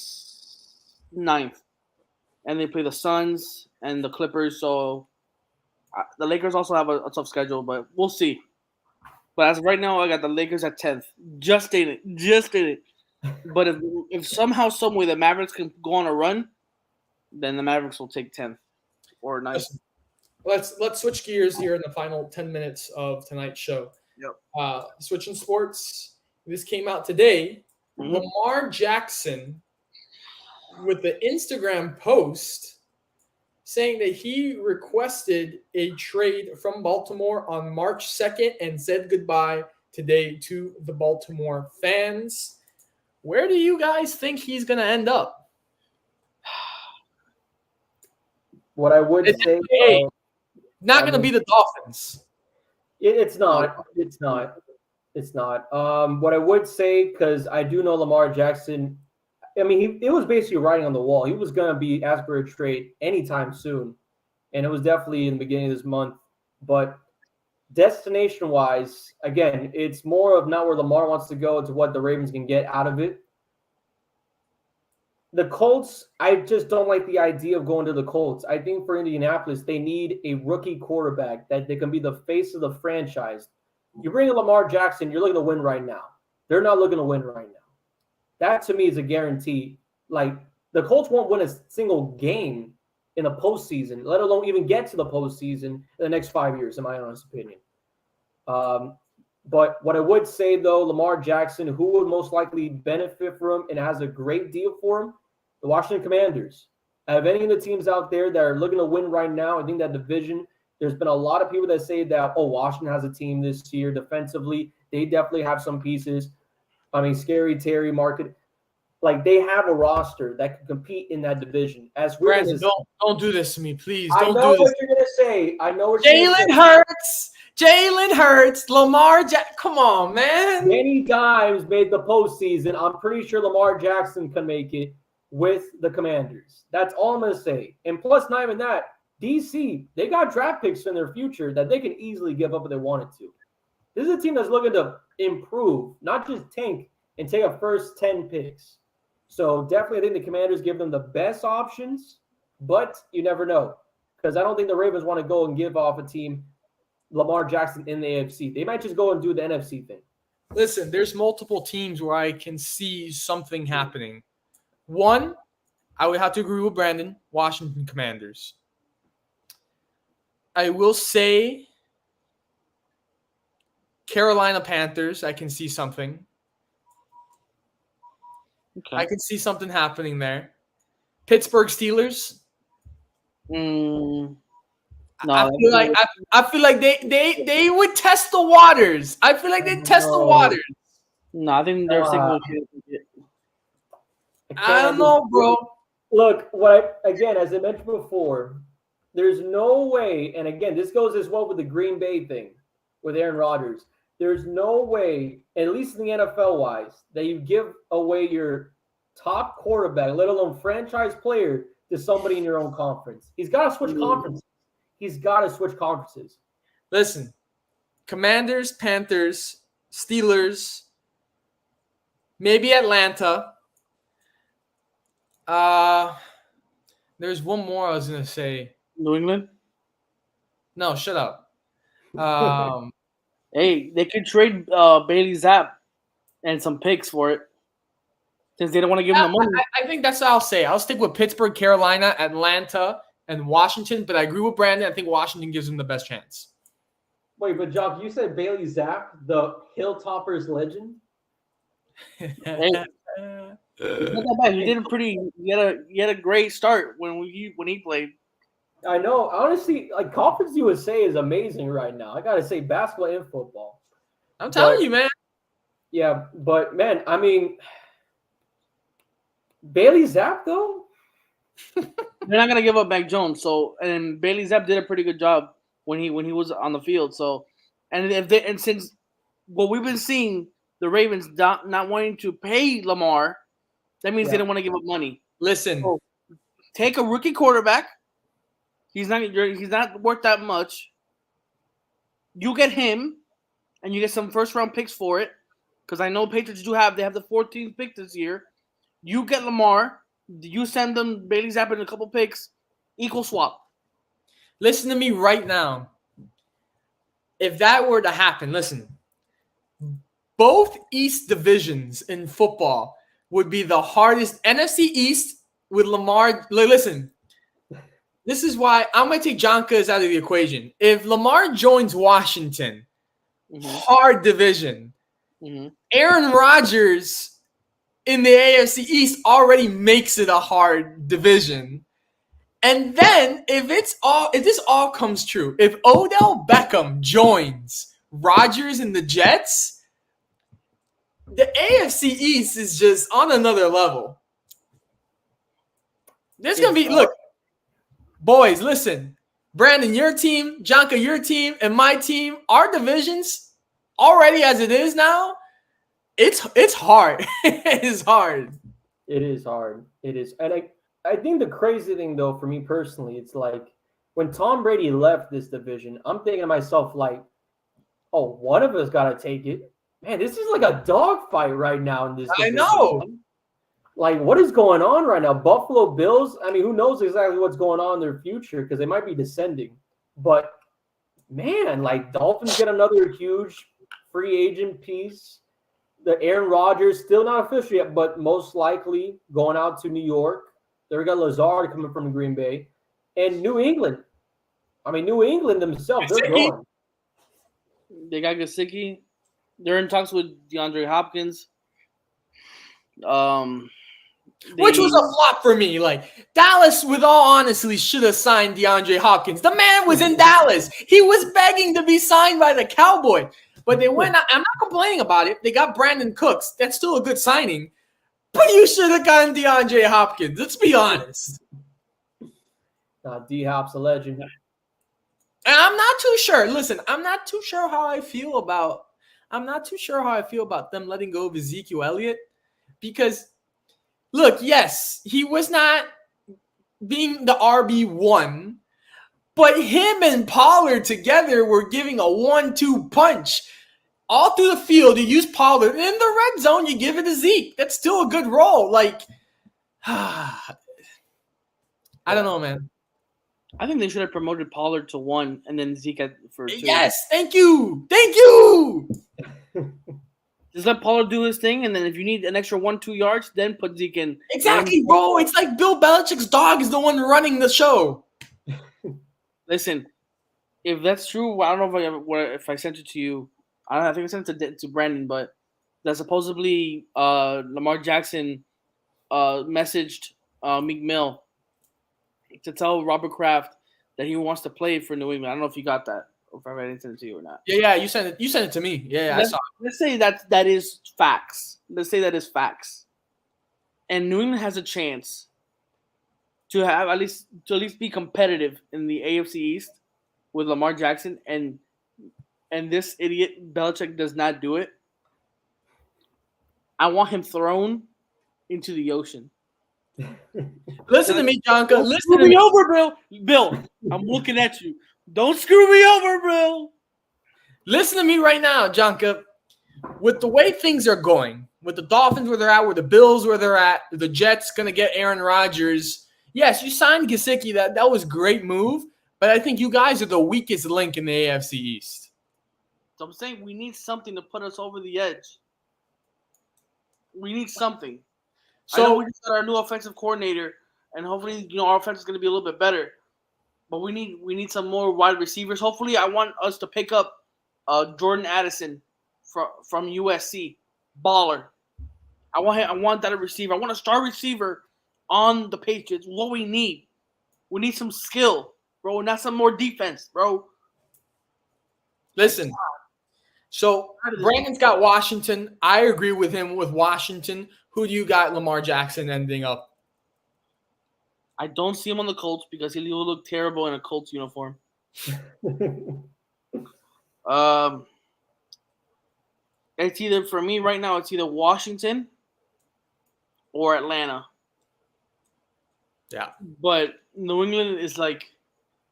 9th. And they play the Suns and the Clippers. So the Lakers also have a tough schedule, but we'll see. But as of right now, I got the Lakers at 10th. Just in it. But if somehow, some way the Mavericks can go on a run, then the Mavericks will take 10th or 9th. Let's switch gears here in the final 10 minutes of tonight's show. Yep. Switching sports. This came out today. Mm-hmm. Lamar Jackson with the Instagram post saying that he requested a trade from Baltimore on March 2nd and said goodbye today to the Baltimore fans. Where do you guys think he's going to end up? What I would say, not going to be the Dolphins. It's not. What I would say, because I do know Lamar Jackson, I mean, it was basically writing on the wall. He was going to be asked for a trade anytime soon, and it was definitely in the beginning of this month. But destination-wise, again, it's more of not where Lamar wants to go, to what the Ravens can get out of it. The Colts, I just don't like the idea of going to the Colts. I think for Indianapolis, they need a rookie quarterback that they can be the face of the franchise. You bring in Lamar Jackson, you're looking to win right now. They're not looking to win right now. That to me is a guarantee. Like, the Colts won't win a single game in the postseason, let alone even get to the postseason in the next 5 years, in my honest opinion. But what I would say, though, Lamar Jackson, who would most likely benefit from him and has a great deal for him? The Washington Commanders. I have any of the teams out there that are looking to win right now. I think that division, there's been a lot of people that say that, oh, Washington has a team this year defensively. They definitely have some pieces. I mean, Scary Terry, Market. Like, they have a roster that can compete in that division. As weird Brandon, as don't do this to me, please. I Don't know do this. what you're gonna say. I know what you're gonna say. Jalen Hurts, Lamar Jackson. Come on, man. Many Dimes made the postseason. I'm pretty sure Lamar Jackson can make it with the Commanders. That's all I'm gonna say. And plus, not even that, DC, they got draft picks in their future that they can easily give up if they wanted to. This is a team that's looking to improve, not just tank and take a first 10 picks. So definitely, I think the Commanders give them the best options, but you never know, because I don't think the Ravens want to go and give off a team Lamar Jackson in the AFC. They might just go and do the NFC thing. Listen, there's multiple teams where I can see something happening. One, I would have to agree with Brandon, Washington Commanders. I will say Carolina Panthers, I can see something. Okay. I can see something happening there. Pittsburgh Steelers. No, I feel like they would test the waters. I feel like they test the waters. No, I think they're single. I don't know, bro. Look, again, as I mentioned before, there's no way, and again, this goes as well with the Green Bay thing with Aaron Rodgers. There's no way, at least in the NFL-wise, that you give away your top quarterback, let alone franchise player, to somebody in your own conference. He's got to switch conferences. Listen, Commanders, Panthers, Steelers, maybe Atlanta. There's one more I was going to say. New England? No, shut up. Hey, they could trade Bailey Zapp and some picks for it, since they don't want to give him the money. I think that's what I'll say. I'll stick with Pittsburgh, Carolina, Atlanta, and Washington, but I agree with Brandon. I think Washington gives them the best chance. Wait, but Jock, you said Bailey Zapp, the Hilltoppers legend? Hey, not that bad. He did he had a great start when he played. I know. Honestly, like, Conference USA is amazing right now. I gotta say, basketball and football. I'm telling you, man. Yeah, but man, I mean, Bailey Zapp though. They're not gonna give up Mac Jones. So, and Bailey Zapp did a pretty good job when he was on the field. So, and since what we've been seeing, the Ravens not wanting to pay Lamar, that means they don't want to give up money. Listen, So, take a rookie quarterback. He's not worth that much. You get him, and you get some first round picks for it, because I know Patriots they have the 14th pick this year. You get Lamar. You send them Bailey Zapp and a couple picks. Equal swap. listen to me right now. If that were to happen, listen. Both East divisions in football would be the hardest. NFC East with Lamar. Listen, this is why I'm going to take Jonkas out of the equation. If Lamar joins Washington, hard division. Aaron Rodgers in the AFC East already makes it a hard division. And then if this all comes true, if Odell Beckham joins Rodgers and the Jets, the AFC East is just on another level. There's going to be, look, boys, listen. Brandon, your team, Jonka, your team, and my team, our divisions, already as it is now, it's hard. It is hard. It is hard. It is. And I think the crazy thing, though, for me personally, it's like when Tom Brady left this division, I'm thinking to myself, like, Oh, one of us got to take it. Man, this is like a dogfight right now in this I division. know. Like, what is going on right now? Buffalo Bills, I mean, who knows exactly what's going on in their future because they might be descending. But, man, like, Dolphins get another huge free agent piece. The Aaron Rodgers, still not official yet, but most likely going out to New York. They got Lazard coming from Green Bay. And New England. I mean, New England themselves, they're growing. They got Gesicki. They're in talks with DeAndre Hopkins. Which was a flop for me. Like, Dallas, with all honesty, should have signed DeAndre Hopkins. The man was in Dallas. He was begging to be signed by the Cowboys. But they went out. I'm not complaining about it. They got Brandon Cooks. That's still a good signing. But you should have gotten DeAndre Hopkins. Let's be honest. D-Hop's a legend. And I'm not too sure. Listen, I'm not too sure how I feel about them letting go of Ezekiel Elliott. Because, look, yes, he was not being the RB1, but him and Pollard together were giving a 1-2 punch. All through the field, you use Pollard. In the red zone, you give it to Zeke. That's still a good role. Like, I don't know, man. I think they should have promoted Pollard to 1 and then Zeke for 2. Yes, thank you. Thank you. Just let Pollard do his thing, and then if you need an extra 1-2 yards, then put Zeke in. Exactly, bro. It's like Bill Belichick's dog is the one running the show. Listen, if that's true, I don't know if I sent it to you. I think I sent it to Brandon, but that supposedly Lamar Jackson messaged Meek Mill to tell Robert Kraft that he wants to play for New England. I don't know if you got that, or if I didn't send it to you or not. Yeah, you sent it. You sent it to me. Yeah, I saw it. Let's say that is facts. Let's say that is facts, and New England has a chance to have at least be competitive in the AFC East with Lamar Jackson, and this idiot Belichick does not do it. I want him thrown into the ocean. Listen to me, Jonka. Don't Listen screw to me me. over, Bill. Bill, I'm looking at you. Don't screw me over, Bill. Listen to me right now, Jonka. With the way things are going, with the Dolphins where they're at, with the Bills where they're at, the Jets going to get Aaron Rodgers. Yes, you signed Gesicki. That was a great move, but I think you guys are the weakest link in the AFC East. So I'm saying we need something to put us over the edge. We need something. So I know we just got our new offensive coordinator, and hopefully, our offense is going to be a little bit better. But we need some more wide receivers. Hopefully, I want us to pick up Jordan Addison from USC, baller. I want that receiver. I want a star receiver on the Patriots. What we need need some skill, bro. Not some more defense, bro. Listen. So Brandon's got Washington. I agree with him with Washington. Who do you got Lamar Jackson ending up? I don't see him on the Colts because he will look terrible in a Colts uniform. It's either, for me right now, it's either Washington or Atlanta. Yeah. But New England is like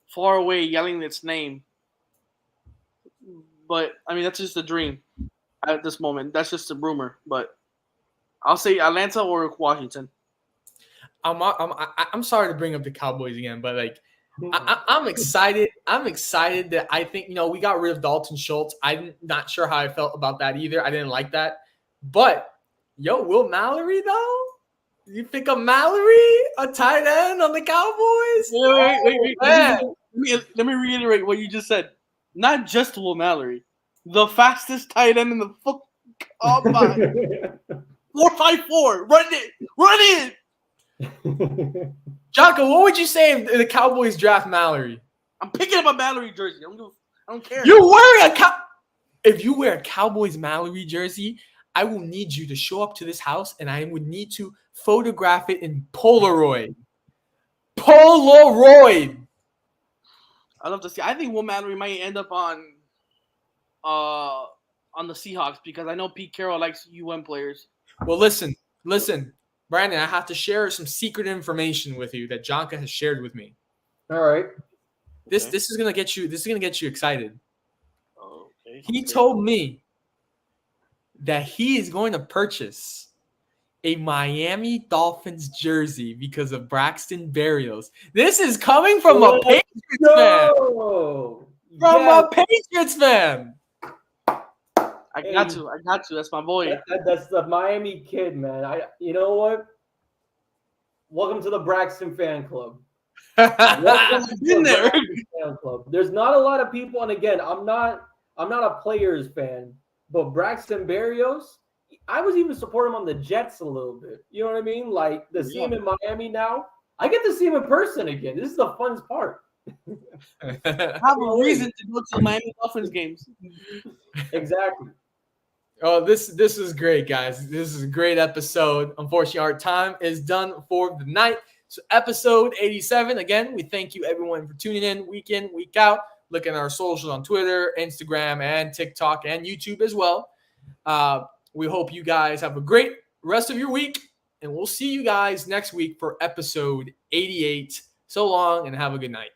far away yelling its name. But, I mean, that's just a dream at this moment. That's just a rumor. But I'll say Atlanta or Washington. I'm sorry to bring up the Cowboys again, but like I'm excited. I'm excited that I think we got rid of Dalton Schultz. I'm not sure how I felt about that either. I didn't like that. But Will Mallory though? You pick up Mallory, a tight end on the Cowboys? Wait. Let me reiterate what you just said. Not just Will Mallory, the fastest tight end in the football combine. 4.54. Run it. Jocko, what would you say if the Cowboys draft Mallory? I'm picking up a Mallory jersey. I don't care. If you wear a Cowboys Mallory jersey, I will need you to show up to this house, and I would need to photograph it in Polaroid. I'd love to see. I think Will Mallory might end up on the Seahawks because I know Pete Carroll likes UM players. Well, listen, Brandon. I have to share some secret information with you that Jonka has shared with me. All right. This is gonna get you. This is gonna get you excited. Okay. He told me that he is going to purchase a Miami Dolphins jersey because of Braxton Berrios. This is coming from a Patriots fan. From a Patriots fan. I got to. That's my boy. That's the Miami kid, man. You know what? Welcome to the Braxton fan club. Been there. Fan club. There's not a lot of people, and again, I'm not a players fan, but Braxton Berrios, I was even supporting him on the Jets a little bit. You know what I mean? Like to see him in Miami now, I get to see him in person again. This is the funnest part. I have a reason to go to the Miami Dolphins games. Exactly. Oh, this is great, guys. This is a great episode. Unfortunately, our time is done for the night. So episode 87. Again, we thank you everyone for tuning in week in, week out. Look at our socials on Twitter, Instagram, and TikTok, and YouTube as well. We hope you guys have a great rest of your week, and we'll see you guys next week for episode 88. So long, and have a good night.